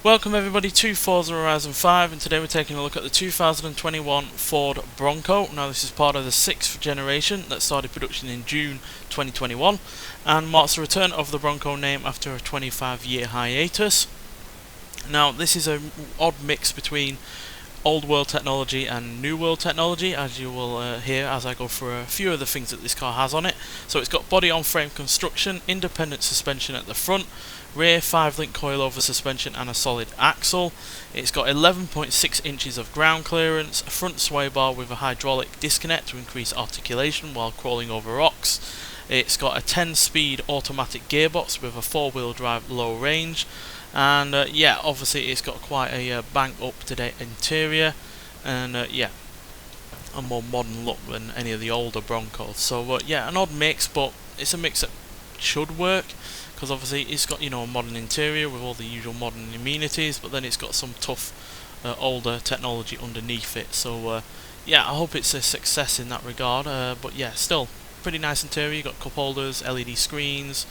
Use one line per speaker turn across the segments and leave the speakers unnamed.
Welcome everybody to Forza Horizon 5, and today we're taking a look at the 2021 Ford Bronco. Now this is part of the 6th generation that started production in June 2021 and marks the return of the Bronco name after a 25-year hiatus. Now this is an odd mix between old world technology and new world technology, as you will hear as I go through a few of the things that this car has on it. So it's got body on frame construction, independent suspension at the front, rear 5-link coilover suspension and a solid axle. It's got 11.6 inches of ground clearance, a front sway bar with a hydraulic disconnect to increase articulation while crawling over rocks. It's got a 10-speed automatic gearbox with a 4-wheel drive low range. And yeah, obviously it's got quite a bang up-to-date interior, and yeah, a more modern look than any of the older Broncos. So yeah, an odd mix, but it's a mix that should work, because obviously it's got, you know, a modern interior with all the usual modern amenities, but then it's got some tough older technology underneath it. So yeah, I hope it's a success in that regard. But yeah, still pretty nice interior. You got cup holders, LED screens.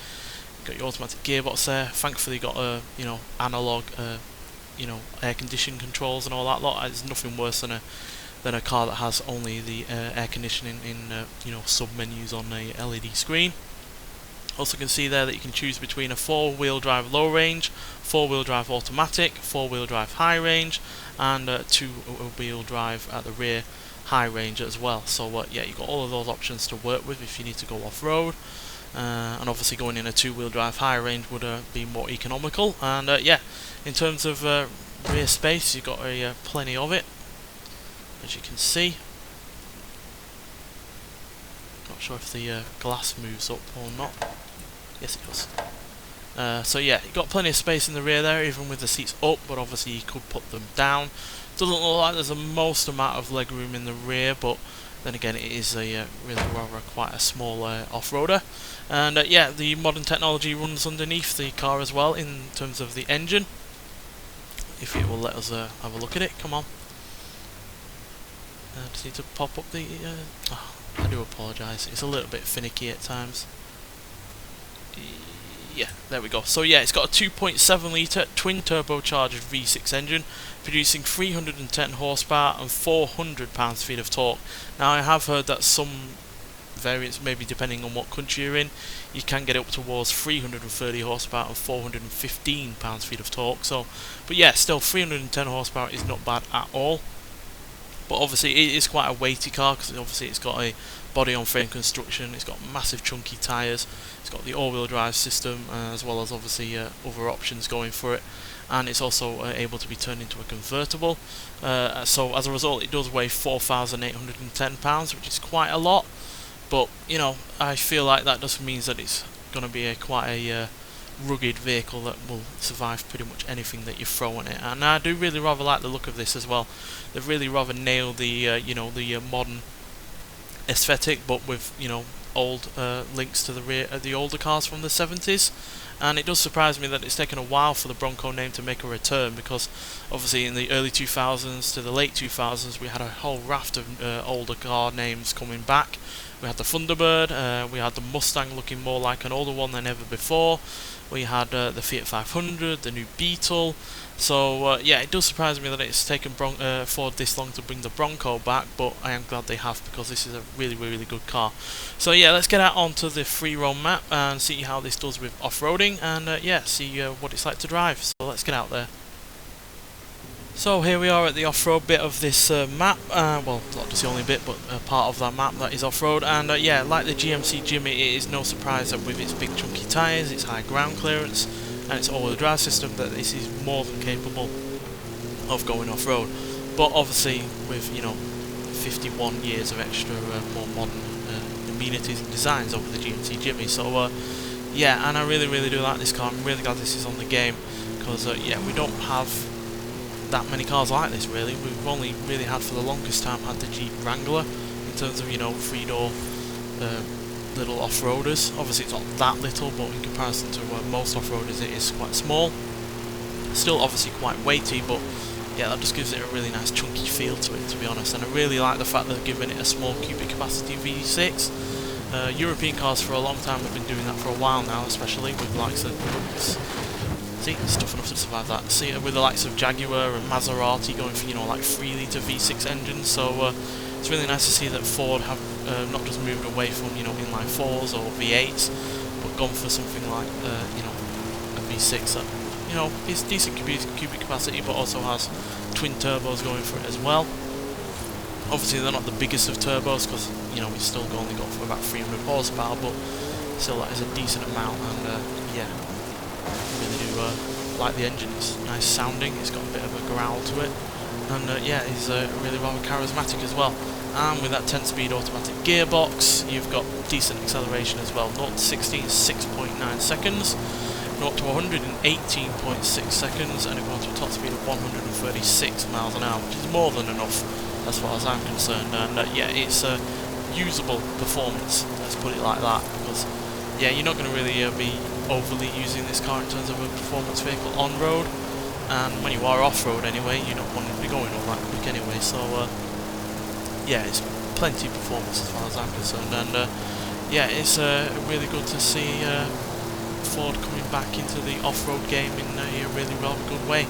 Got your automatic gearbox there. Thankfully, got you know, analog air conditioning controls and all that lot. It's nothing worse than a car that has only the air conditioning in you know, sub menus on a LED screen. Also, can see there that you can choose between a 4-wheel drive low range, 4-wheel drive automatic, 4-wheel drive high range, and 2-wheel drive at the rear high range as well. So yeah, you've got all of those options to work with if you need to go off-road. And obviously going in a 2-wheel drive high range would be more economical. And yeah, in terms of rear space, you've got plenty of it, as you can see. Not sure if the glass moves up or not. Yes, it does. So yeah, you've got plenty of space in the rear there, even with the seats up, but obviously you could put them down. Doesn't look like there's the most amount of leg room in the rear, but then again, it is a really rather quite a small off-roader. And yeah, the modern technology runs underneath the car as well in terms of the engine. If it will let us have a look at it, come on. Just need to pop up the... oh, I do apologise, it's a little bit finicky at times. Yeah, there we go. So yeah, it's got a 2.7 litre twin turbocharged V6 engine, producing 310 horsepower and 400 pounds-feet of torque. Now I have heard that some variants, maybe depending on what country you're in, you can get up towards 330 horsepower and 415 pounds-feet of torque. So, but yeah, still 310 horsepower is not bad at all. But obviously it is quite a weighty car, because obviously it's got a body on frame construction, it's got massive chunky tyres, it's got the all-wheel drive system, as well as obviously other options going for it, and it's also able to be turned into a convertible. So as a result, it does weigh 4,810 pounds, which is quite a lot. But you know, I feel like that just means that it's going to be quite a rugged vehicle that will survive pretty much anything that you throw at it. And I do really rather like the look of this as well. They've really rather nailed the you know, the modern aesthetic, but with, you know, old links to the rear of the older cars from the 70s. And it does surprise me that it's taken a while for the Bronco name to make a return, because obviously in the early 2000s to the late 2000s we had a whole raft of older car names coming back. We had the Thunderbird, we had the Mustang looking more like an older one than ever before, we had the Fiat 500, the new Beetle. So yeah, it does surprise me that it's taken Ford this long to bring the Bronco back, but I am glad they have, because this is a really, really good car. So yeah, let's get out onto the free roam map and see how this does with off-roading, and yeah, see what it's like to drive. So let's get out there. So here we are at the off-road bit of this map, well, not just the only bit, but part of that map that is off-road. And yeah, like the GMC Jimmy, it is no surprise that with its big chunky tyres, its high ground clearance, and its all-wheel drive system, that this is more than capable of going off-road. But obviously with, you know, 51 years of extra more modern amenities and designs over the GMC Jimmy. So yeah, and I really, really do like this car. I'm really glad this is on the game, because yeah, we don't have that many cars like this really. We've only really had, for the longest time, had the Jeep Wrangler in terms of, you know, 3-door little off-roaders. Obviously it's not that little, but in comparison to most off-roaders it is quite small. Still obviously quite weighty, but yeah, that just gives it a really nice chunky feel to it, to be honest. And I really like the fact that they're giving it a small cubic capacity V6. European cars for a long time have been doing that for a while now, especially with likes of See, it's tough enough to survive that. See, with the likes of Jaguar and Maserati going for, you know, like 3 litre V6 engines, so it's really nice to see that Ford have not just moved away from, you know, inline 4s or V8s, but gone for something like, you know, a V6 that, you know, is decent cubic capacity, but also has twin turbos going for it as well. Obviously, they're not the biggest of turbos because, you know, it's still only got for about 300 horsepower, but still that is a decent amount, and yeah, I really do like the engine. It's nice sounding, it's got a bit of a growl to it, and yeah, it's really rather charismatic as well. And with that 10-speed automatic gearbox, you've got decent acceleration as well. 0 to 60 is 6.9 seconds, 0 to 100 in 18.6 seconds, and it goes to a top speed of 136 miles an hour, which is more than enough as far as I'm concerned. And yeah, it's a usable performance, let's put it like that, because yeah, you're not going to really be overly using this car in terms of a performance vehicle on road, and when you are off-road anyway, you're not wanting to be going all that quick anyway, so yeah, it's plenty of performance as far as I'm concerned. And yeah, it's really good to see Ford coming back into the off-road game in a really rather good way.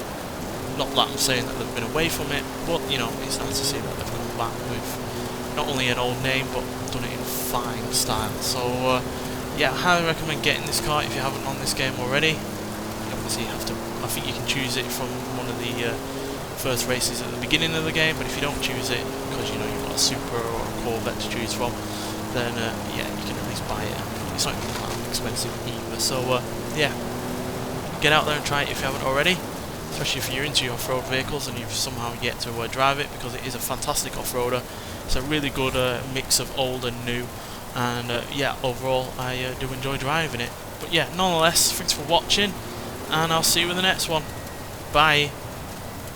Not that I'm saying that they've been away from it, but you know, it's nice to see that they've come back with not only an old name, but done it in fine style. So yeah, I highly recommend getting this car if you haven't on this game already. Obviously, you have to. I think you can choose it from one of the first races at the beginning of the game, but if you don't choose it because you know you've got a Supra or a Corvette to choose from, then yeah, you can at least buy it. It's not even that expensive either. So yeah, get out there and try it if you haven't already. Especially if you're into your off-road vehicles and you've somehow yet to drive it, because it is a fantastic off-roader. It's a really good mix of old and new, and yeah, overall I do enjoy driving it. But yeah, nonetheless, thanks for watching, and I'll see you in the next one. Bye.